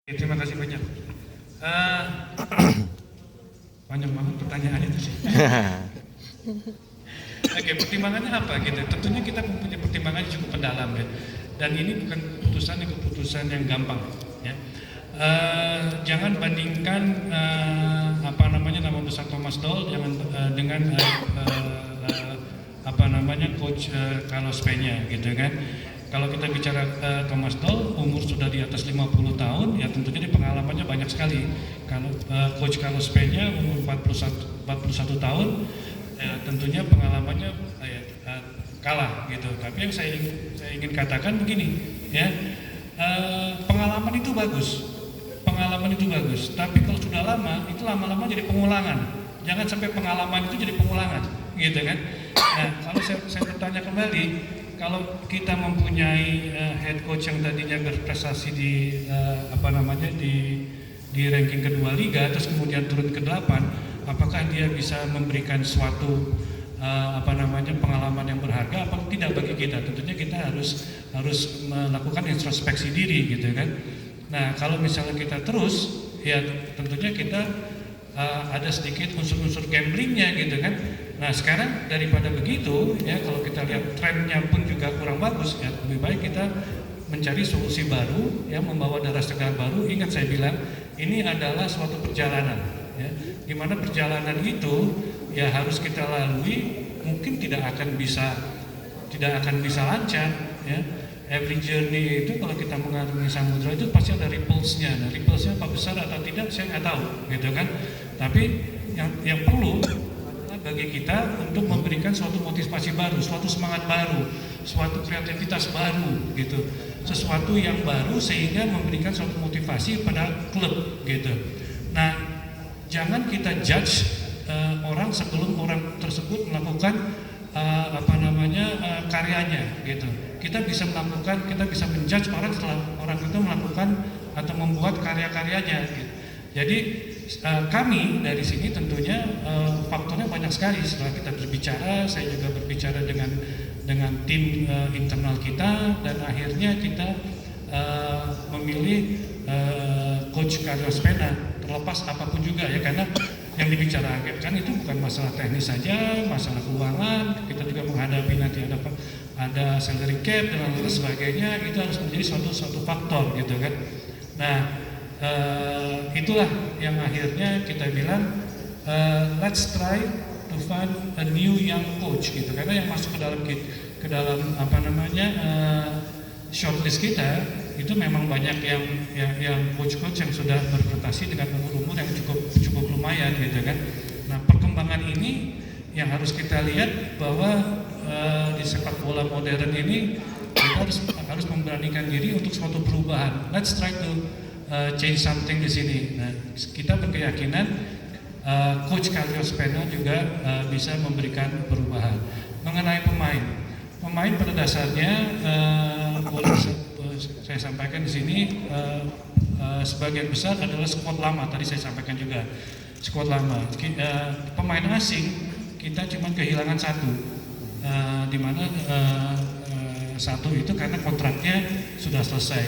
Oke, terima kasih banyak. Eh, Banyak banget pertanyaannya itu sih. Oke, pertimbangannya apa gitu? Tentunya kita mempunyai pertimbangan cukup mendalam ya. Dan ini bukan keputusan yang gampang ya. Jangan bandingkan nama besar Thomas Doll dengan coach Carlos Peña gitu kan. Kalau kita bicara Thomas Doll, umur sudah di atas 50 tahun, ya tentunya di pengalamannya banyak sekali. Kalau coach Carlos Peña umur 41 tahun, tentunya pengalamannya kalah gitu. Tapi yang saya ingin katakan begini, ya pengalaman itu bagus, Tapi kalau sudah lama, itu lama-lama jadi pengulangan. Jangan sampai pengalaman itu jadi pengulangan, gitu kan? Nah, kalau saya bertanya kembali, kalau kita mempunyai head coach yang tadinya berprestasi di ranking kedua liga, terus kemudian turun ke 8, apakah dia bisa memberikan suatu pengalaman yang berharga apa tidak bagi kita? Tentunya kita harus melakukan introspeksi diri, gitu kan? Nah, kalau misalnya kita terus, ya tentunya kita ada sedikit unsur-unsur gamblingnya, gitu kan? Nah, sekarang daripada begitu, ya kalau kita lihat trennya pun juga kurang bagus, ya lebih baik kita mencari solusi baru, ya membawa darah segar baru. Ingat saya bilang, ini adalah suatu perjalanan, ya, di mana perjalanan itu ya harus kita lalui, mungkin tidak akan bisa lancar, ya. Every journey itu kalau kita mengarungi samudra itu pasti ada ripplesnya. Nah, ripplesnya apa besar atau tidak saya nggak tahu, gitu kan? Tapi yang perlu bagi kita untuk memberikan suatu motivasi baru, suatu semangat baru, suatu kreativitas baru, gitu, sesuatu yang baru sehingga memberikan suatu motivasi pada klub, gitu. Nah, jangan kita judge orang sebelum orang tersebut melakukan karyanya, gitu. Kita bisa menjudge orang setelah orang itu melakukan atau membuat karya-karyanya, gitu. Jadi kami dari sini tentunya faktornya banyak sekali. Setelah kita berbicara, saya juga berbicara dengan tim internal kita, dan akhirnya kita memilih coach Carlos Peña, terlepas apapun juga ya, karena yang dibicarakan itu bukan masalah teknis saja, masalah keuangan. Kita juga menghadapi nanti ada salary cap dan lain sebagainya. Itu harus menjadi suatu faktor, gitu kan. Nah, itulah yang akhirnya kita bilang let's try to find a new young coach, gitu. Karena yang masuk ke dalam shortlist kita itu memang banyak yang coach-coach yang sudah berprestasi dengan umur yang cukup lumayan, gitu kan. Nah, perkembangan ini yang harus kita lihat bahwa di sepak bola modern ini kita harus memberanikan diri untuk suatu perubahan. Let's try to change something di sini. Nah, kita berkeyakinan coach Carlos Peña juga bisa memberikan perubahan. Mengenai pemain pada dasarnya saya sampaikan di sini sebagian besar adalah skuad lama. Tadi saya sampaikan juga skuad lama. Pemain asing kita cuma kehilangan satu, di mana satu itu karena kontraknya sudah selesai.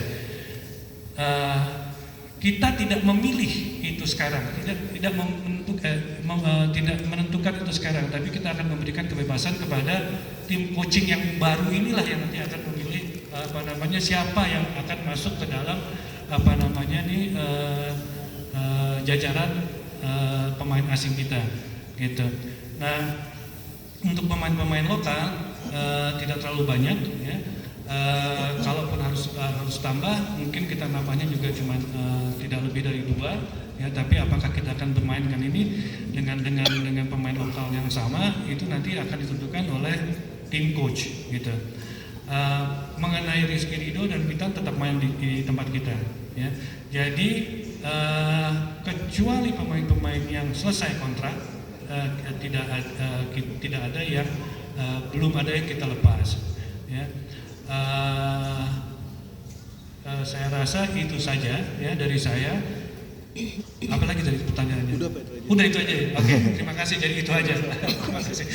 Kita tidak memilih itu sekarang, tidak menentukan itu sekarang, tapi kita akan memberikan kebebasan kepada tim coaching yang baru inilah yang nanti akan memilih siapa yang akan masuk ke dalam jajaran pemain asing kita, gitu. Nah, untuk pemain-pemain lokal tidak terlalu banyak, ya. Kalaupun harus tambah, mungkin kita nambahnya juga cuma tidak lebih dari 2, ya. Tapi apakah kita akan bermainkan ini dengan pemain lokal yang sama, itu nanti akan ditentukan oleh tim coach, gitu. Mengenai Rizky Ridho dan Pitan tetap main di tempat kita, ya. Jadi kecuali pemain-pemain yang selesai kontrak, tidak ada yang belum ada yang kita lepas, ya. Saya rasa itu saja, ya, dari saya. Apalagi dari pertanyaannya? Udah itu aja. Oke, terima kasih. Jadi itu aja. Terima kasih.